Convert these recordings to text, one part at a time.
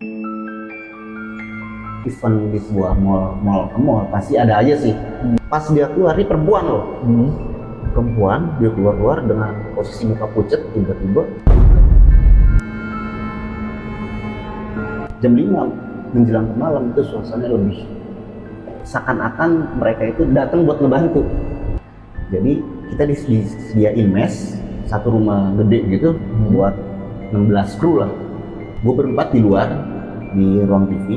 Event di sebuah mall pasti ada aja sih. Pas dia keluar, ini perempuan loh. Perempuan, dia keluar dengan posisi muka pucet, tiba-tiba jam 5 menjelang ke malam itu suasananya lebih seakan-akan mereka itu datang buat ngebantu. Jadi kita disediain mes, satu rumah gede gitu buat 16 kru lah. Gue berempat di luar di ruang TV.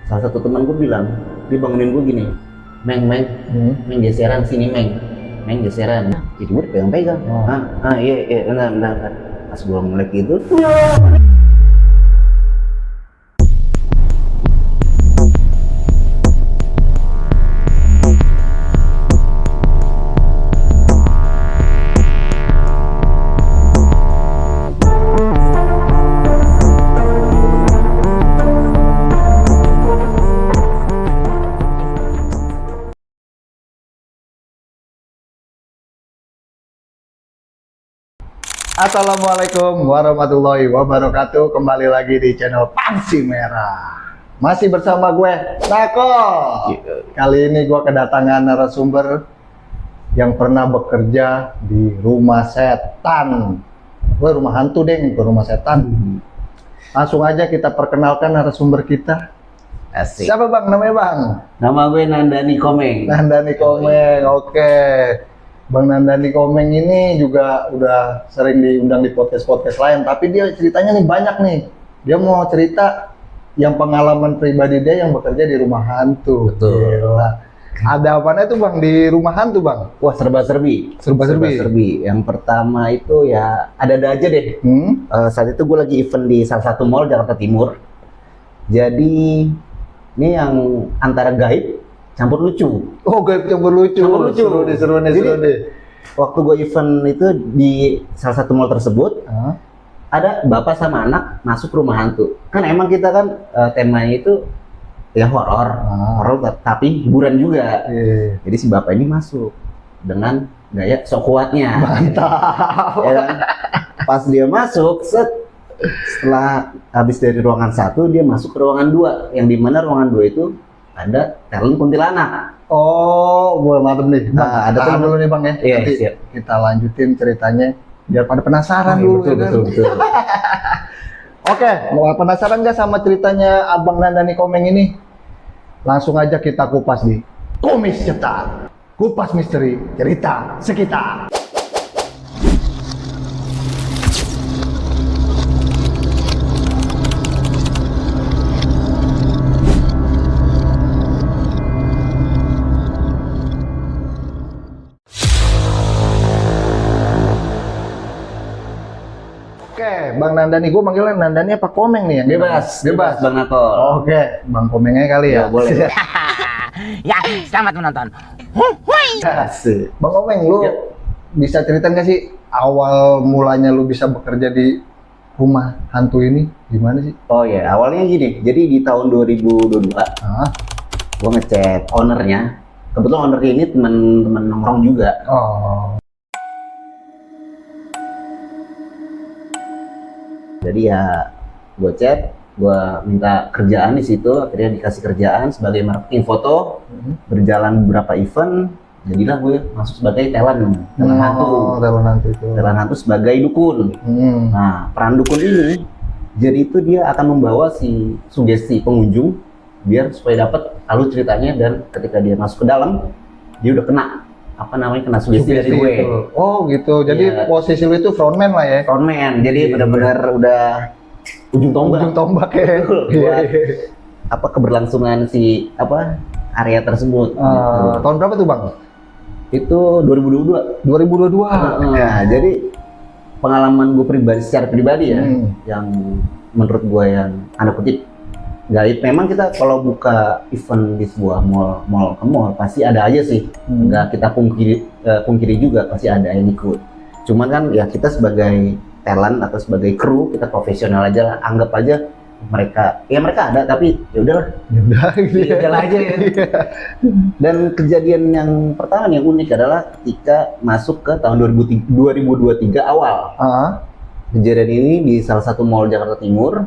Salah satu teman gue bilang, dia bangunin gue gini, Meng geseran sini Meng geseran. Jadi gue pegang-pegang. Iya, benar. Pas gue melek itu, Assalamualaikum warahmatullahi wabarakatuh. Kembali lagi di channel Panci Merah. Masih bersama gue, Nako. Kali ini gue kedatangan narasumber yang pernah bekerja di rumah setan. Gue rumah hantu deng, bukan rumah setan. Langsung aja kita perkenalkan narasumber kita. asik. Siapa bang? Namanya bang? Nama gue Nandani Komeng. Nandani Komeng, oke. Bang Nandani Komeng ini juga udah sering diundang di podcast-podcast lain, tapi dia ceritanya nih banyak nih. Dia mau cerita yang pengalaman pribadi dia yang bekerja di rumah hantu. Betul. Gila. Ada apanya tuh bang di rumah hantu bang? Wah, serba-serbi. Serba-serbi. Yang pertama itu ya ada-ada aja deh. Saat itu gue lagi event di salah satu mall Jakarta Timur. Jadi ini yang antara gaib campur lucu. Oh, gaib campur lucu. Seru deh. Waktu gue event itu di salah satu mall tersebut, ada bapak sama anak masuk rumah hantu. Kan emang kita kan temanya itu ya horor tapi hiburan juga. Jadi si bapak ini masuk dengan gaya sok kuatnya. Mantap. Ya kan? Pas dia masuk, setelah habis dari ruangan 1, dia masuk ke ruangan 2, yang dimana ruangan 2 itu ada talent kuntilanak. Oh, boleh mantep nih. Bang, Ada tahan dulu nih bang ya. Iya, Nanti siap. kita lanjutin ceritanya biar pada penasaran dulu. Betul. Oke, mau penasaran nggak sama ceritanya Abang Nandani Komeng ini? Langsung aja kita kupas di Kumis Cetar. Kupas misteri cerita sekitar. Oke, Bang Nandani, gue manggilnya Nandani apa Komeng nih? Bebas Bang Nako. Oke, Bang Komengnya kali ya. Boleh. Ya, selamat menonton. Asik. Bang Komeng, lu bisa cerita nggak sih awal mulanya lu bisa bekerja di rumah hantu ini gimana sih? Oh ya, awalnya gini. Jadi di tahun 2022, gue ngechat ownernya. Kebetulan ownernya ini teman-teman nongkrong juga. Oh. Jadi ya gue chat, gue minta kerjaan di situ, akhirnya dikasih kerjaan sebagai marketing foto. Berjalan beberapa event, jadilah gue masuk sebagai talent hantu. Talent hantu sebagai dukun. Nah, peran dukun ini, jadi itu dia akan membawa si sugesti pengunjung biar supaya dapat alur ceritanya, dan ketika dia masuk ke dalam, dia udah kena kena sugesti dari gue. Itu. Oh gitu, jadi Iya. posisi lu itu frontman lah ya? Frontman, jadi benar-benar udah ujung tombak. Ujung tombak ya? Buat keberlangsungan si area tersebut. Gitu. Tahun berapa tuh bang? Itu 2022. 2022. Nah, jadi pengalaman gue secara pribadi ya, yang menurut gue yang ada kutip gaib. Memang kita kalau buka event di sebuah mall pasti ada aja sih. Nggak kita pungkiri juga pasti ada yang ikut. Cuman kan ya kita sebagai talent atau sebagai kru, kita profesional aja lah. Anggap aja mereka ada, tapi ya udahlah. Jalan aja ya. Dan kejadian yang pertama yang unik adalah ketika masuk ke tahun 2023 awal. Kejadian ini di salah satu mall Jakarta Timur.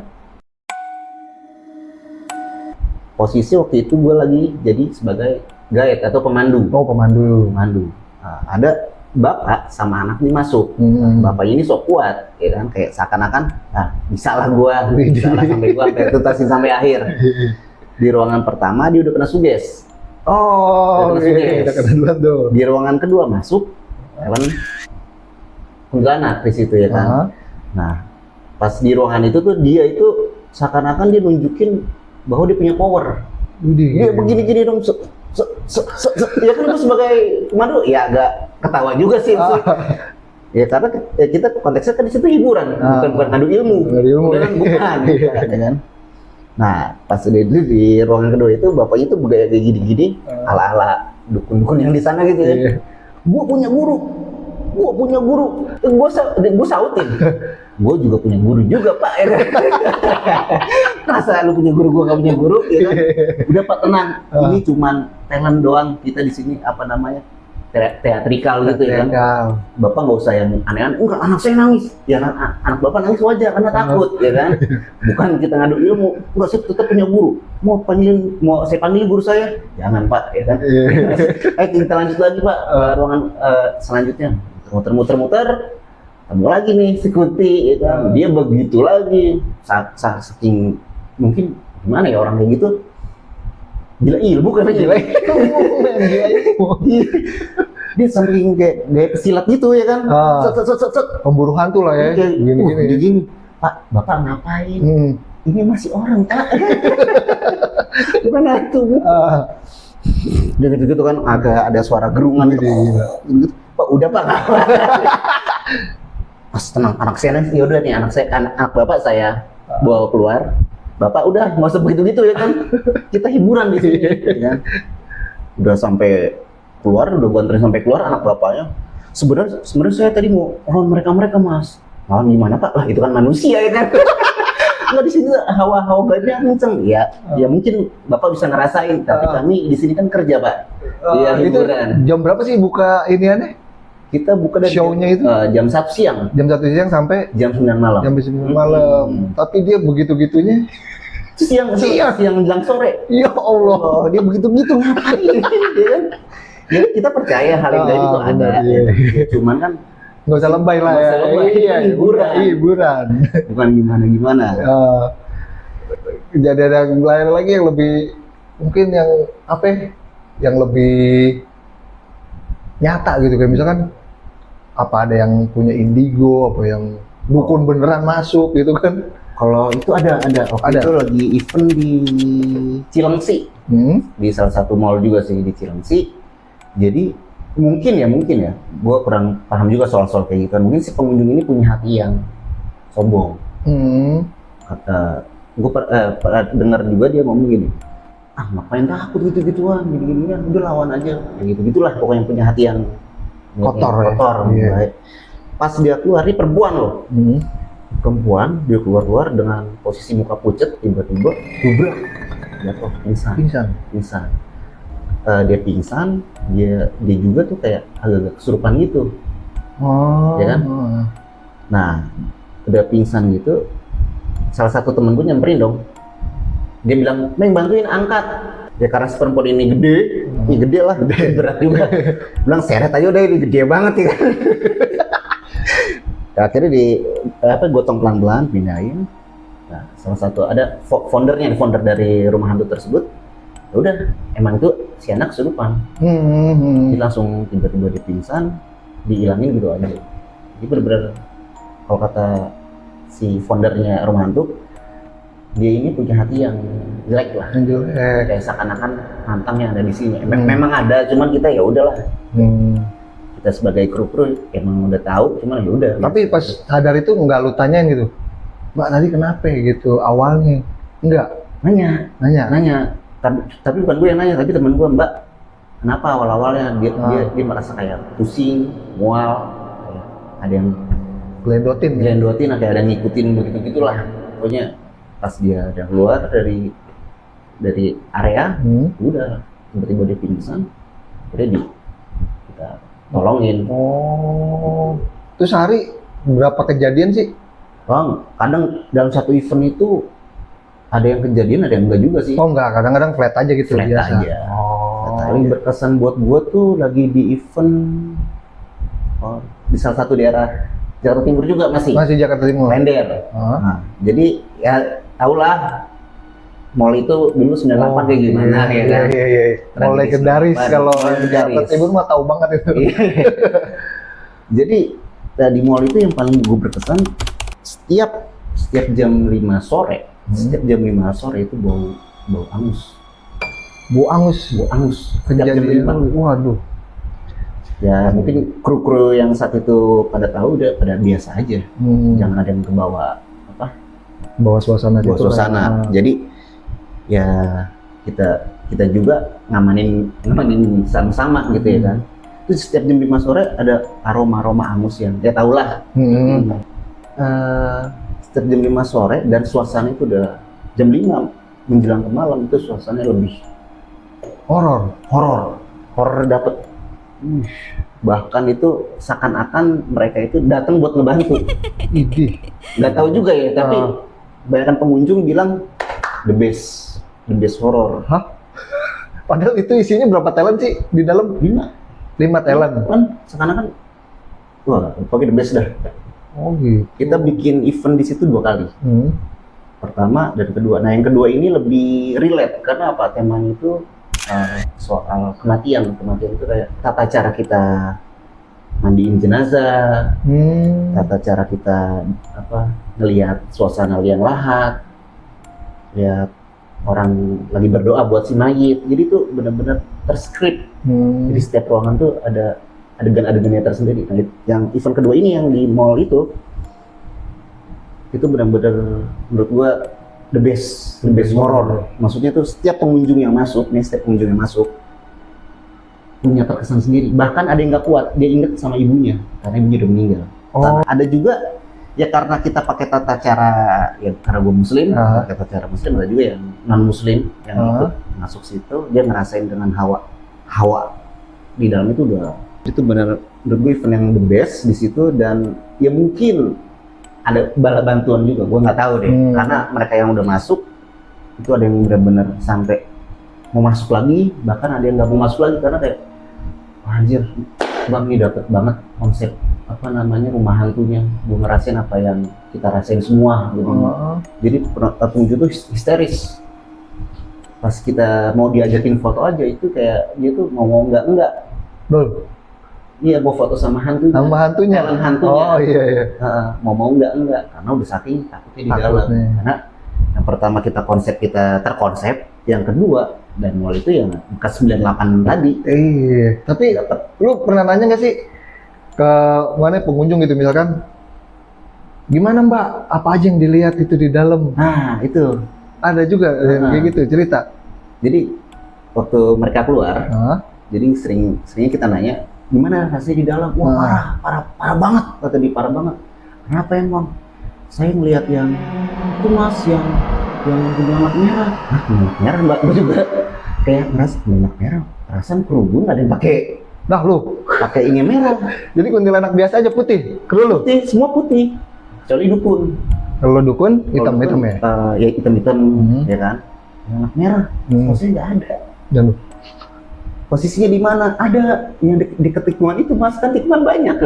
posisi waktu itu gue lagi jadi sebagai guide atau pemandu. Oh, pemandu. Nah, ada bapak sama anak ini masuk. Bapak ini sok kuat, ya kan, kayak seakan-akan, bisa lah gua sampai tuntasin sampai akhir. Di ruangan pertama dia udah kena suges. Oh, udah kena duluan tuh. Di ruangan kedua masuk, kan kuntilanak di situ ya kan. Nah, pas di ruangan itu tuh dia itu seakan-akan dia nunjukin bahwa dia punya power. Dia begini-gini dong, ya kan gue sebagai pemandu ya agak ketawa juga sih. Ya karena kita konteksnya kan di situ hiburan, bukan ngadu ilmu. Bukan. Kan? Nah, pas di ruangan kedua itu bapaknya itu bergaya kayak gini-gini, ala-ala dukun-dukun yang di sana gitu ya. Gua punya guru, gua sautin. Gue juga punya guru juga Pak. Ya. Masa lu punya guru, gue gak punya guru? Ya kan? Udah Pak tenang, ini cuman talent doang kita di sini apa namanya teatrikal gitu ya kan. Bapak nggak usah yang aneh-aneh. Enggak, anak saya nangis. Ya anak bapak nangis wajar karena takut ya kan. Bukan kita ngadu ilmu. Enggak, saya tetap punya guru. Mau saya panggil guru saya? Jangan Pak ya kan. Kita lanjut lagi Pak ruangan selanjutnya. Muter-muter. Ketemu lagi nih si Kunti, ya kan? Dia begitu lagi, saking mungkin gimana ya orang kayak gitu, gila ilmu kan gila ilmu. Dia saking kayak pesilat gitu ya kan, pemburu hantu lah ya, gini. Pak, bapak ngapain? Ini masih orang Pak, bukan hantu. Dia gitu kan, agak ada suara gerungan gitu. Pak, udah Pak. Pas tenang, anak saya nanti, yaudah nih anak bapak saya bawa keluar. Bapak udah nggak usah begitu ya kan, kita hiburan di sini. Ya. Udah sampai keluar, udah gua anterin sampai keluar anak bapaknya. Sebenarnya saya tadi mau lawan mereka Mas. Lawan gimana Pak? Lah itu kan manusia ya kan. Nggak, di sini hawa-hawa gaibnya kenceng. Ya mungkin bapak bisa ngerasain, tapi kami di sini kan kerja Pak. Iya hiburan. Jam berapa sih buka ini aneh? Kita buka dari show-nya itu jam 1 siang. Jam 1 siang sampai jam 9 malam. Jam 9 malam. Tapi dia begitu-gitunya siang menjelang sore. Ya Allah, dia begitu-gitu ngapain? Ya, kita percaya hal yang gaib itu ada. Ya. Cuman kan nggak usah lebay lah ya. Iya, hiburan. Bukan gimana-gimana. Kejadian yang lain lagi yang lebih mungkin yang apa ya? Yang lebih nyata gitu, kayak misalkan apa ada yang punya indigo, apa yang dukun beneran masuk gitu kan. Kalau itu ada. Itu lagi event di Cilengsi. Di salah satu mall juga sih di Cilengsi. Jadi mungkin ya, gua kurang paham juga soal kayak gitu. Mungkin si pengunjung ini punya hati yang sombong. Kata gua dengar juga dia ngomong gini, ngapain takut gitu-gituan, gini-ginian, udah lawan aja, gitu-gitulah pokoknya punya hati yang kotor. Ya. Pas dia keluar, ini perempuan loh, perempuan, dia keluar dengan posisi muka pucet, tiba-tiba dubrak, jatuh, pingsan. Dia pingsan, dia juga tuh kayak agak kesurupan gitu, ya kan? Nah, udah pingsan gitu, salah satu temen gue nyamperin dong. Dia bilang, Meng bantuin angkat. Ya karena si perempuan ini gede lah, berat juga. Bilang seret aja udah, ini gede banget ya kan. Akhirnya gotong pelan-pelan, pindahin. Nah, salah satu ada founder dari rumah hantu tersebut. Ya udah, emang itu si anak kesurupan. Dia langsung tiba-tiba dia pingsan, dihilangin gitu aja. Jadi bener-bener kalau kata si foundernya rumah hantu, dia ini punya hati yang jelek lah, kayak seakan-akan nantang yang ada di sini. Memang ada, cuman kita ya udahlah. Kita sebagai kru emang udah tahu, cuman ya udah. Tapi pas sadar itu nggak lu tanyain gitu, Mbak tadi kenapa gitu awalnya? Enggak. Nanya. Tapi bukan gue yang nanya, tapi temen gue, Mbak, kenapa awal-awalnya dia merasa kayak pusing, mual, ada yang gelendotin, kayak ada yang ngikutin begitu-gitulah. Pokoknya pas dia udah keluar dari area, udah tiba-tiba dia pingsan, udah kita tolongin. Terus sehari berapa kejadian sih? Bang, kadang dalam satu event itu ada yang kejadian, ada yang enggak juga sih. Oh enggak, kadang-kadang flat aja gitu Flat biasa. aja. Oh. Paling berkesan buat gue tuh lagi di event di salah satu daerah Jakarta Timur juga masih Jakarta Timur. Klender. Hah? Nah, jadi ya tahulah mall itu dulu 98 kayak gimana ya kan. Iya. Mall legendaris kalau Jakarta Timur mah tahu banget itu. Iya. Jadi di mall itu yang paling gue berkesan setiap jam 5 sore, setiap jam 5 sore itu bau angus. Bu Angus. Setiap jam 5. Waduh. Ya mungkin kru-kru yang saat itu pada tahu udah pada biasa aja. Jangan ada yang kebawa Bawa suasana bawa gitu suasana. kan. Jadi ya kita juga ngamanin sama-sama gitu ya kan. Terus setiap jam 5 sore ada aroma angus yang ya tahulah. Setiap jam 5 sore dan suasana itu udah jam 5 menjelang ke malam itu suasananya lebih horor dapet. Bahkan itu seakan-akan mereka itu datang buat ngebantu. Nggak tahu juga ya, tapi kebanyakan pengunjung bilang the best horror. Hah? Padahal itu isinya berapa talent sih di dalam? 5 talent. Kan seakan-akan wah, pokoknya the best dah. Oh gitu. Kita bikin event di situ 2 kali. Pertama dan kedua. Nah, yang kedua ini lebih relate karena apa? Temanya itu soal kematian itu kayak tata cara kita mandiin jenazah, tata cara kita ngelihat suasana liang lahat, lihat orang lagi berdoa buat si mayit. Jadi itu benar-benar terskrip. Jadi setiap ruangan tuh ada adegan-adegannya tersendiri. Nah, yang event kedua ini yang di mall itu benar-benar menurut gua the best horror. Maksudnya tuh setiap pengunjung yang masuk punya terkesan sendiri. Bahkan ada yang nggak kuat, dia inget sama ibunya karena ibunya udah meninggal. Ada juga ya karena kita pakai tata cara ya karena gue muslim, pakai tata cara muslim. Ada juga yang non muslim yang ikut masuk situ, dia ngerasain dengan hawa di dalam itu benar menurut gue event yang the best di situ. Dan ya mungkin ada bala bantuan juga, gue nggak tahu deh, karena mereka yang udah masuk itu ada yang benar-benar sampai mau masuk lagi, bahkan ada yang nggak mau masuk lagi karena kayak anjir bang, ini dapet banget konsep rumah hantunya, gue ngerasain apa yang kita rasain semua gitu. Jadi pengunjung tuh histeris pas kita mau diajakin foto aja, itu kayak dia tuh mau nggak iya, mau foto sama hantunya. Talent hantunya. Oh iya. Mau nggak karena udah saking takutnya di dalam. Karena yang pertama konsep kita terkonsep, yang kedua dan mall itu yang bekas 98 tadi. Iya. Tapi lu pernah nanya nggak sih ke mana pengunjung gitu misalkan, gimana Mbak, apa aja yang dilihat itu di dalam? Nah itu ada juga kayak gitu cerita. Jadi waktu mereka keluar, jadi seringnya kita nanya, gimana rasanya di dalam? Wah parah banget, kata dia, parah banget. Kenapa emang? Saya ngelihat yang itu mas, yang kuntilanak merah. Kuntilanak merah mbak, gue juga kayak ngerasa kuntilanak merah. Perasaan kru gue nggak ada yang pakai ini merah. Jadi kuntilanak biasa aja putih, kru lu? Putih, semua putih. Kecuali dukun. Kalau dukun hitam-hitam ya? Ya hitam-hitam, ya kan. Kuntilanak merah, posisinya nggak ada. Dan posisinya di mana? Ada yang di tikungan itu mas, kan tikungan banyak.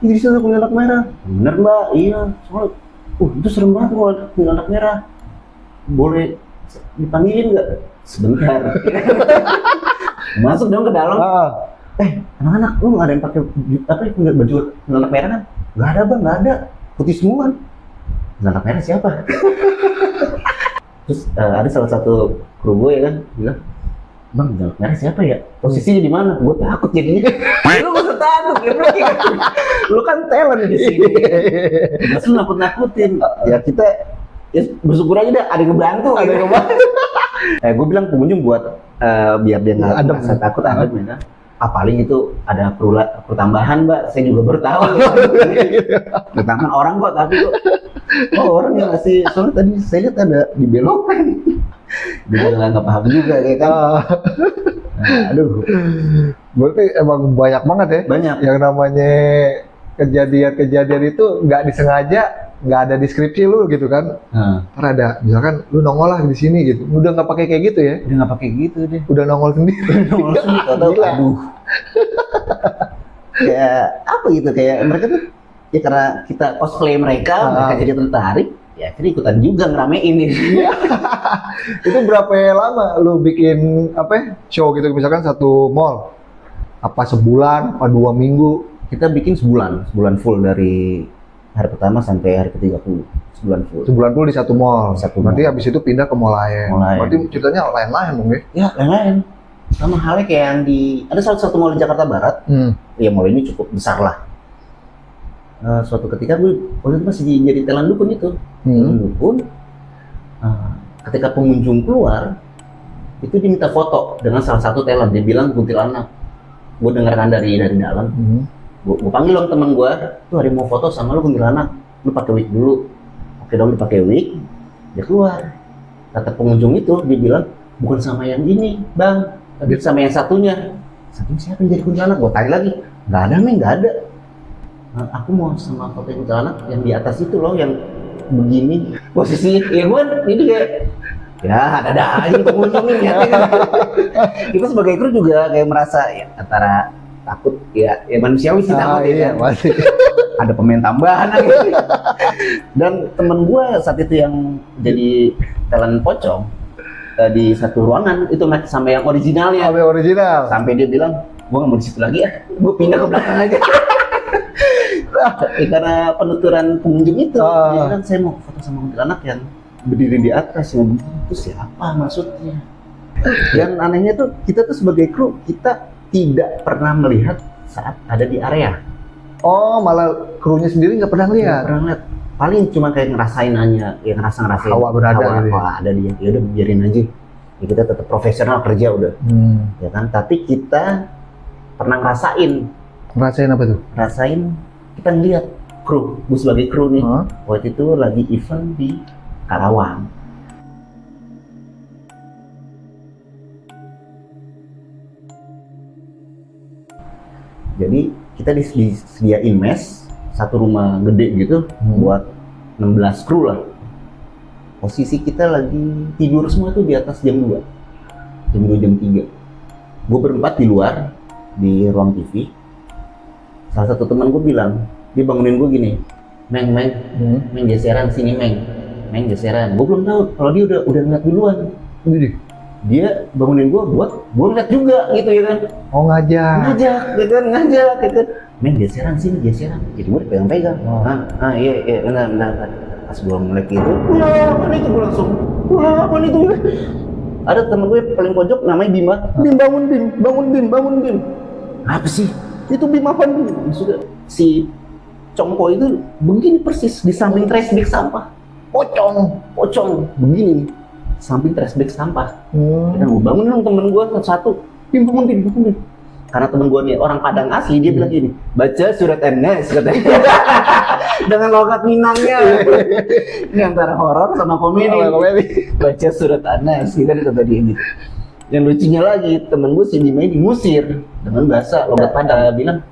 Di sana kuntilanak merah. Bener mbak, iya. Soalnya, itu serem banget kalau kuntilanak merah. Boleh dipanggilin nggak? Sebentar. Masuk dong ke dalam. Anak-anak, lu nggak ada yang pakai baju kuntilanak merah kan? Nggak ada bang, nggak ada. Putih semua kan. Kuntilanak merah siapa? Terus ada salah satu kru gue ya kan bilang, bang, kuntilanak merah siapa ya? Posisinya di mana? Gue takut jadinya. Lu gak usah takut, lu kan talent di sini. Lu nakut-nakutin. Ya kita bersyukur aja deh, ada yang ngebantu. Gue bilang pengunjung buat biar dia nggak merasa takut, adem ya. Paling itu ada kru tambahan mbak, saya juga baru tahu. Tangan orang kok, tapi kok orang yang ngasih, soalnya tadi saya lihat ada dibelokan. Dia nggak paham juga kayak kan. Aduh. Berarti emang banyak banget ya? Banyak. Yang namanya kejadian-kejadian itu nggak disengaja nggak ada deskripsi lu gitu kan. Ntar ada, misalkan lu nongol lah di sini gitu. Udah nggak pakai kayak gitu ya? Udah nggak pakai gitu deh. Udah nongol sendiri. Nongol sendiri. Gila. Aduh. Kayak apa gitu? Kayak mereka tuh ya karena kita cosplay mereka jadi tertarik. Ya jadi ikutan juga ngeramein gitu. Itu berapa lama lu bikin show gitu? Misalkan satu mall. Apa sebulan? Apa 2 minggu? Kita bikin sebulan full dari hari pertama sampai hari ke-30. Sebulan full di satu mall. Berarti mall. habis itu pindah ke mall lain. Berarti ceritanya lain-lain dong ya? Ya, lain-lain. Sama halnya kayak yang ada salah satu mall di Jakarta Barat. Ya mall ini cukup besar lah. Suatu ketika gue waktu itu masih jadi talent dukun itu. Talent dukun. Ketika pengunjung keluar, itu diminta foto dengan salah satu talent. Dia bilang kuntilanak. Gue dengarkan dari dalam. Gue panggil dong teman gue, tuh hari mau foto sama lu kuntilanak, lu pakai wig dulu. Oke dong, dipakai wig, dia keluar. Kata pengunjung itu, dia bilang bukan sama yang ini, bang, tapi sama yang satunya. Satunya siapa yang jadi kuntilanak? Gue tanya lagi, nggak ada, nggak ada. Aku mau sama foto kuntilanak yang di atas itu loh, yang begini posisi. Ya gue ini kayak, ya ada aja pengunjung ini. Kita sebagai kru juga kayak merasa ya antara takut ya manusiawi sih takut ya kan? Masih. Ada pemain tambahan gitu. Dan temen gue saat itu yang jadi talent pocong di satu ruangan itu sama yang originalnya. Sampai original. Sampai dia bilang, gue nggak mau di situ lagi ya, gue pindah ke belakang aja. Karena penuturan pengunjung itu, dia bilang saya mau foto sama kuntilanak yang berdiri di atas yang itu siapa maksudnya? Dan anehnya tuh kita tuh sebagai kru kita tidak pernah melihat saat ada di area. Oh, malah krunya sendiri nggak pernah lihat. Nggak pernah lihat. Paling cuma kayak ngerasain aja, ya ngerasain hawa berada gitu. Hawa ada dia. Ya udah biarin aja. Ya, kita tetap profesional kerja udah. Ya kan? Tapi kita pernah ngerasain. Ngerasain apa tuh? Ngerasain kita ngeliat kru, gue sebagai kru nih. Waktu itu lagi event di Karawang. Jadi kita disediain mes, satu rumah gede gitu buat 16 kru lah. Posisi kita lagi tidur semua tuh di atas jam 2. Jam 2, jam 3. Gue berempat di luar, di ruang TV. Salah satu teman gue bilang, dia bangunin gue gini, Meng geseran sini Meng geseran. Gue belum tahu kalau dia udah ngeliat duluan. Dia bangunin gue buat gue ngeliat juga gitu ya kan. Oh ngajak gitu kan. Meng geseran sini geseran. Jadi gue dipegang-pegang. Iya benar. Pas gue ngeliat gitu, wah apa itu gue langsung, wah apa itu? Ada temen gue paling pojok namanya Bima. Bangun Bim. Apa sih? Itu Bim apa Bim? Maksudnya si Congko itu begini persis di samping trash bag sampah. Pocong begini samping trash bag sampah. Dan gue bangun dong temen gue satu-satu. Bim bangun. Karena temen gue nih orang Padang asli, dia bilang gini, baca surat An-Nas katanya. Dengan logat Minangnya. Ini antara horor sama komedi. Baca surat An-Nas, kan kata dia gitu. Yang lucunya lagi, temen gue si Bima ini ngusir dengan bahasa logat Padang, bilang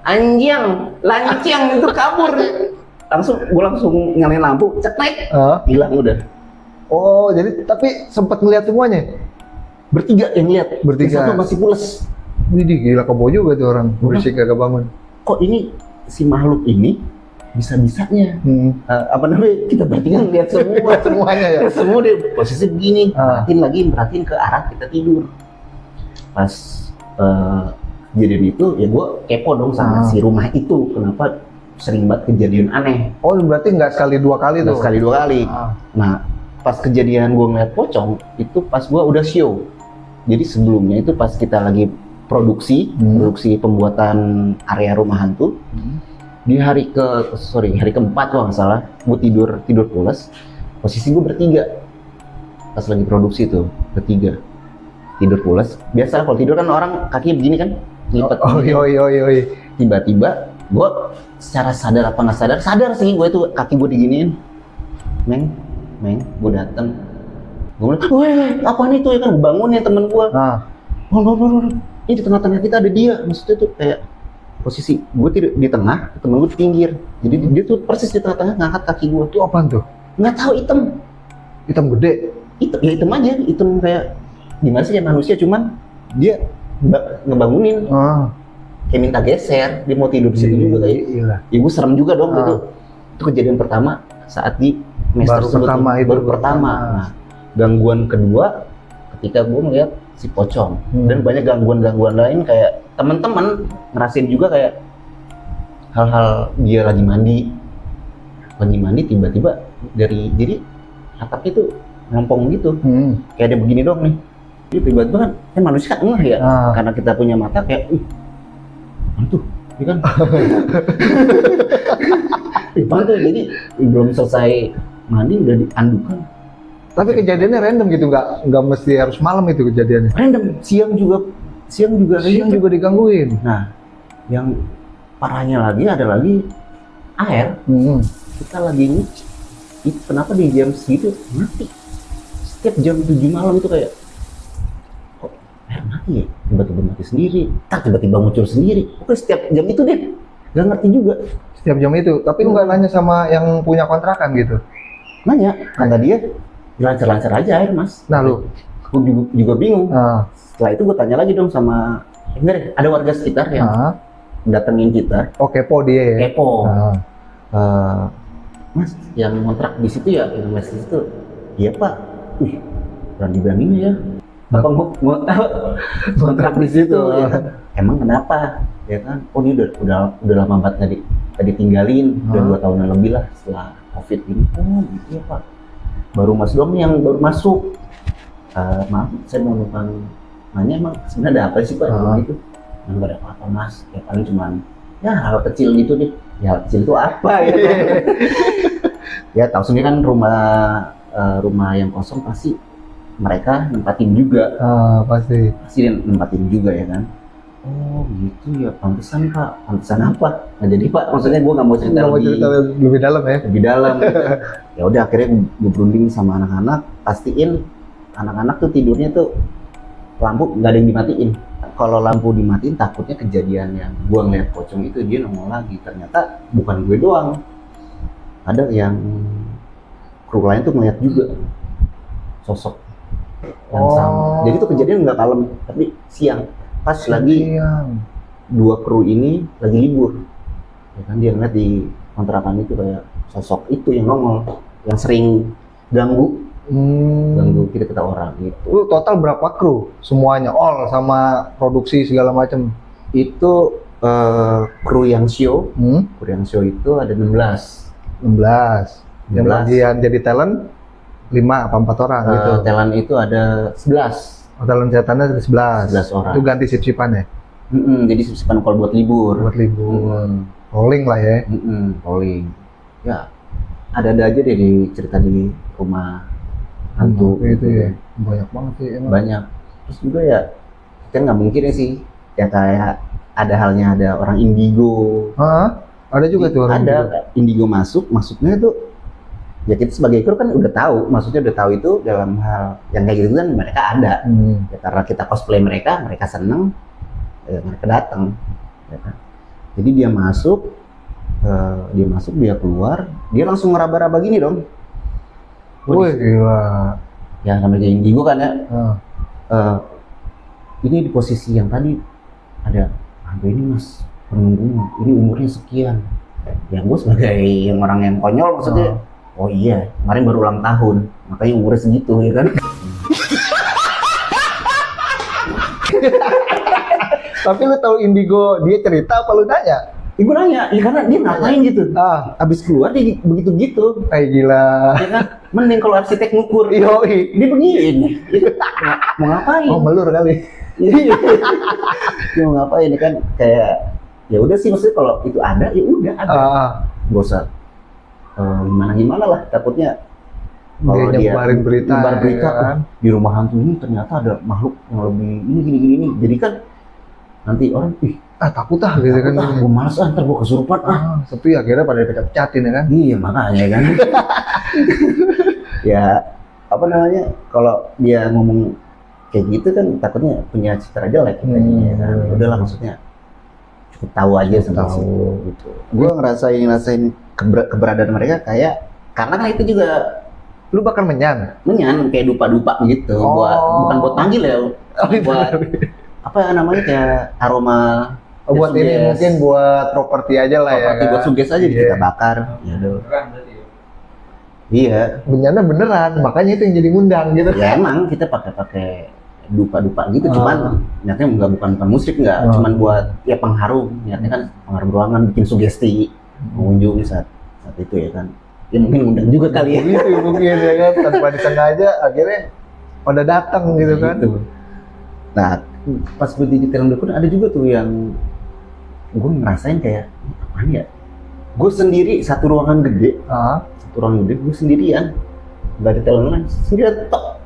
anjing, lancang itu kabur. Gue langsung nyalain lampu, ceklek, hilang udah. Oh, jadi tapi sempat ngeliat semuanya? Bertiga yang lihat. Bertiga. Satu masih pules. Widih, gila kebo juga tuh orang, berisik gak bangun. Kok ini si makhluk ini bisa-bisanya kita bertiga ngeliat semuanya ya? Semua dia posisi begini, merhatiin ke arah kita tidur. Pas kejadian itu ya gue kepo dong sama si rumah itu, kenapa sering banget kejadian aneh. Oh berarti nggak sekali dua kali tuh? Nggak sekali 2 kali. Nah pas kejadian gue ngeliat pocong itu pas gue udah show. Jadi sebelumnya itu pas kita lagi produksi pembuatan area rumah hantu. Di hari keempat kalau nggak salah, gue tidur pules. Posisi gue bertiga pas lagi produksi tuh, bertiga tidur pules. Biasa kalau tidur kan orang kakinya begini kan, lipet. Iya. Tiba-tiba gue secara sadar apa nggak sadar sih gue itu kaki gue diginiin. Meng, gue dateng. Gue bilang, weh, apaan itu ya kan? Bangun ya temen gue. Ini di tengah-tengah kita ada dia, maksudnya tuh kayak posisi gue di tengah, temen gue di pinggir. Jadi dia tuh persis di tengah-tengah ngangkat kaki gue. Itu apaan tuh? Nggak tahu, Hitam gede. hitam aja, hitam kayak gimana sih, kayak manusia, cuman dia ngebangunin, kayak minta geser, dia mau tidur di situ juga kayak. Iya. Ya gue serem juga dong itu. Itu kejadian pertama saat di mes tersebut. Baru pertama. Nah, gangguan kedua ketika gue melihat si pocong dan banyak gangguan lain kayak teman-teman ngerasain juga kayak hal-hal dia lagi mandi tiba-tiba dari jadi atapnya tuh ngompong gitu, kayak ada begini dong nih. Jadi tiba-tiba kan manusia kan ngeh ya, karena kita punya mata kayak mantu, ya kan? Mantu, jadi belum selesai mandi udah diandukan. Tapi kejadiannya random gitu, nggak mesti harus malam itu kejadiannya. Random, siang juga digangguin. Nah, yang parahnya lagi ada lagi air. Kita lagi nyuci, itu kenapa di jam segitu mati? Setiap jam 7 malam itu kayak kok air mati ya? Tiba-tiba mati sendiri, tiba-tiba muncul sendiri. Pokoknya setiap jam itu deh, nggak ngerti juga. Setiap jam itu, tapi lu nggak nanya sama yang punya kontrakan gitu? Nanya, kata dia lancar-lancar aja air mas. Nah lu? Gue juga bingung. Setelah itu gue tanya lagi dong sama, bener ada warga sekitar yang datengin kita. Oh kepo dia ya? Kepo. Mas, yang kontrak di situ ya, yang mes di situ? Iya pak. Berani-beraninya ya. Apa mau kontrak di situ? Ya. Emang kenapa? Ya kan? Oh dia udah lama banget tadi tinggalin, udah 2 tahunan lebih lah setelah COVID ini. Oh gitu ya pak. Baru mas doang yang baru masuk. Maaf, saya mau numpang nanya emang sebenarnya ada apa sih pak? Gitu. Nggak ada apa-apa mas. Ya paling cuman ya hal kecil gitu deh. Ya kecil itu apa ya? Ya tahu sendiri kan rumah yang kosong pasti mereka nempatin juga. Pasti nempatin juga ya kan. Oh gitu ya, pantesan pak. Pantesan apa? Nah jadi pak, maksudnya gue nggak mau cerita lebih dalam ya. Lebih dalam. Ya udah akhirnya gue berunding sama anak-anak, pastiin anak-anak tuh tidurnya tuh lampu nggak ada yang dimatiin. Kalau lampu dimatiin takutnya kejadian yang gue ngeliat pocong itu dia nongol lagi. Ternyata bukan gue doang, ada yang kru lain tuh ngeliat juga sosok yang sama. Jadi tuh kejadian nggak malam tapi siang, pas lagi 2 kru ini lagi libur ya kan, dia ngeliat di kontrakan itu kayak sosok itu yang nongol, yang sering ganggu kita orang gitu. Lu total berapa kru semuanya, all sama produksi segala macam? Itu kru yang show itu ada 16. Yang bagian jadi talent 5 apa 4 orang gitu. Talent itu ada 11. Talent setannya ada 11 orang. Itu ganti sip-sipan ya? Jadi sip-sipan kalau buat libur. Rolling lah ya. Rolling. Ya ada aja deh di cerita di rumah hantu itu ya. Banyak banget sih emang. Banyak. Terus juga ya kan nggak mungkin ya sih ya kayak ada halnya ada orang indigo. Ada juga tuh orang indigo masuknya itu ya kita sebagai kru kan udah tahu, maksudnya udah tahu itu dalam hal yang kayak gitu kan mereka ada. Ya, karena kita cosplay mereka seneng, mereka datang. Ya kan? Jadi dia masuk, dia keluar, dia langsung ngeraba-raba gini dong. Wih gila. Ya namanya indigo kan ya. Ini di posisi yang tadi ada ini mas penunggu, ini umurnya sekian. Ya gue sebagai yang orang yang konyol maksudnya, oh iya kemarin baru ulang tahun, makanya umurnya segitu ya kan. Tapi lu tahu indigo dia cerita apa lu nanya? Ibu nanya, ya karena dia ngapain gitu. Abis keluar dia begitu-gitu. Kayak gila. Ya kan, mending kalau arsitek ngukur. Yoi. Dia begini. Mau ngapain? Oh melur kali. Dia mau ngapain ya kan? Kayak ya udah sih maksudnya kalau itu ada ya udah ada. Gak usah gimana lah, takutnya kalau dia nyebarin berita kan? Di rumah hantu ini ternyata ada makhluk yang lebih ini gini. Jadi kan nanti orang takut gitu kan. Gue males ntar gue kesurupan tapi akhirnya pada dipecat-pecatin ya kan. Iya makanya kan. Ya apa namanya, kalau dia ngomong kayak gitu kan takutnya punya citra jelek ya kan. Udahlah maksudnya cukup tahu aja sampai Tahu. situ gitu. Gue ngerasain keberadaan mereka kayak karena kan itu juga Lu bakal menyan. kayak dupa-dupa gitu, bukan buat panggil ya, buat apa namanya kayak aroma. Buat ini mungkin buat properti aja lah ya. Properti buat suges aja kita bakar. Ya udah. Iya. Benyana beneran, makanya itu yang jadi ngundang gitu. Ya emang kita pakai dupa-dupa gitu, cuman niatnya bukan musik cuman buat ya pengharum, niatnya kan pengharum ruangan, bikin sugesti pengunjung saat itu ya kan. Ya mungkin undang juga kali ya. Gitu mungkin ya kan, tanpa disengaja akhirnya pada datang gitu kan. Gitu. Nah, pas gue di Jalan Dukun ada juga tuh yang gue ngerasain kayak apaan ya? Gue sendiri satu ruangan gede, gue sendirian, nggak ada talent lain, sendirian tok.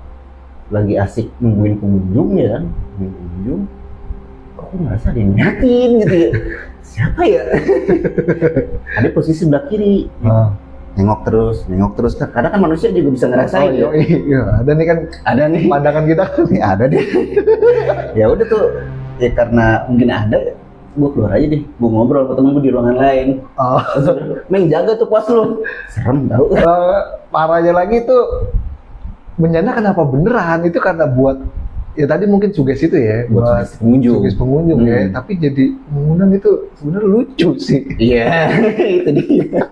Lagi asik nungguin pengunjung ya kan, kok gue ngerasa ada yang ngeliatin gitu ya. Siapa ya? Ada posisi sebelah kiri. Nengok terus kan. Kadang kan manusia juga bisa ngerasain ya. Iya, ada nih kan, Ada nih. pandangan kita. Ya ada deh. Ya udah tuh, ya karena mungkin ada, gue keluar aja deh. Gue ngobrol sama temen gue di ruangan lain. Meng jaga tuh pos lu. Serem tau. Parahnya lagi tuh, benyana kenapa beneran? Itu karena buat, ya tadi mungkin sugesti itu ya, Buat sugesti pengunjung. ya. Tapi jadi mengundang itu sebenarnya lucu sih. Iya, itu dia.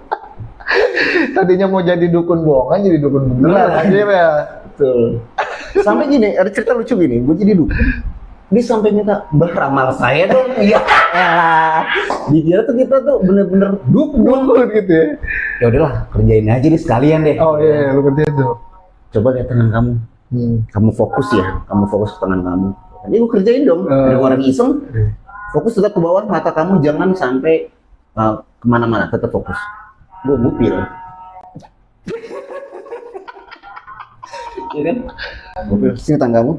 Tadinya mau jadi dukun bohongan, jadi dukun beneran akhirnya. Betul. Sampai gini, ada cerita lucu gini, gue jadi dukun. Dia sampai minta, "Mbah, ramal saya dong." Iya. Dikira tuh kita tuh bener-bener Dukun gitu ya. Ya udahlah, kerjain aja nih sekalian deh. Oh iya, lu kerja tuh. Coba lihat tangan kamu. Kamu fokus ya, kamu fokus ke tangan kamu. Jadi gue kerjain dong. Ada orang iseng. Fokus tetap ke bawah, mata kamu jangan sampai kemana-mana, tetap fokus. Gue ngupil. Iya kan? Ngupil, sini tangan kamu.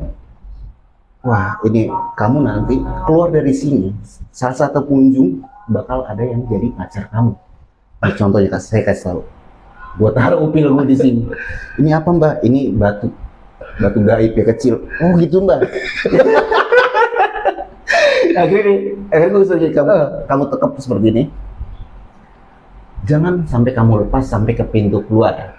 Wah, ini kamu nanti keluar dari sini, salah satu pengunjung bakal ada yang jadi pacar kamu. Nah, contohnya saya kasih tahu. Gua taruh upil gue di sini. Ini apa Mbak? Ini batu gaib ya kecil. Oh gitu Mbak. Akhirnya gue suruh kamu tekap seperti ini. Jangan sampai kamu lepas sampai ke pintu keluar.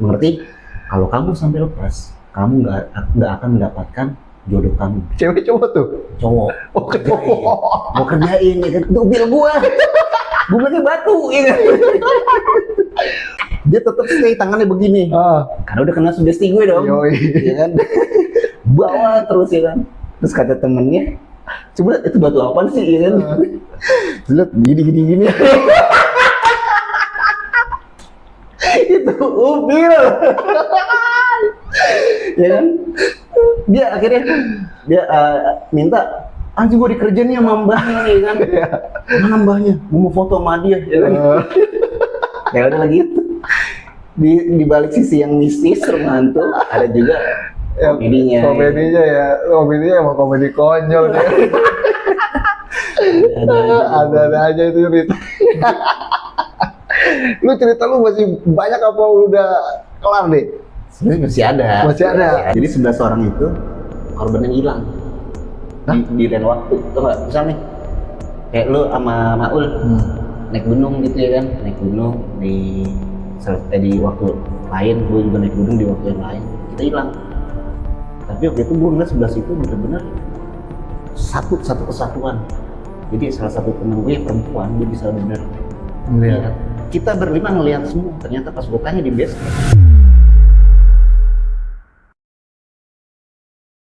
Mengerti? Kalau kamu sampai lepas, kamu nggak akan mendapatkan jodoh kamu. Cewek cowok tuh? Cowok. Oh, cowok. Mau kerjain ya kan? Itu upil gua. Bunganya batu ya kan? Dia tetap stay tangannya begini. Karena udah kena sugesti gue dong. Ya kan? Bawa terus ya kan. Terus kata temennya, "Coba itu batu apa sih?" Ya kan? Lihat gini. Itu upil. Ya kan? Dia akhirnya minta, "Anjing gua dikerjain nih sama mbahnya nih kan." "Mana mbahnya? Gua mau foto sama dia." Ya kan? Ya udah lagi itu. Di balik sisi yang mistis romantis ada juga komedinya. Komedinya emang komedi konyol deh. Ada aja itu cerita. Lu cerita lu masih banyak apa udah kelar deh? Sebenarnya masih ada. Jadi 11 orang itu korban yang hilang. Di lain waktu, tuh nggak? Misal nih, kayak lu sama Maul naik gunung gitu ya kan, naik gunung di waktu lain, gue juga naik gunung di waktu yang lain, kita hilang. Tapi waktu itu gue ngeliat 11 itu bener-bener satu kesatuan. Jadi salah satu temen gue perempuan, dia bisa bener melihat. Kita berlima ngelihat semua. Ternyata pas gue tanya di base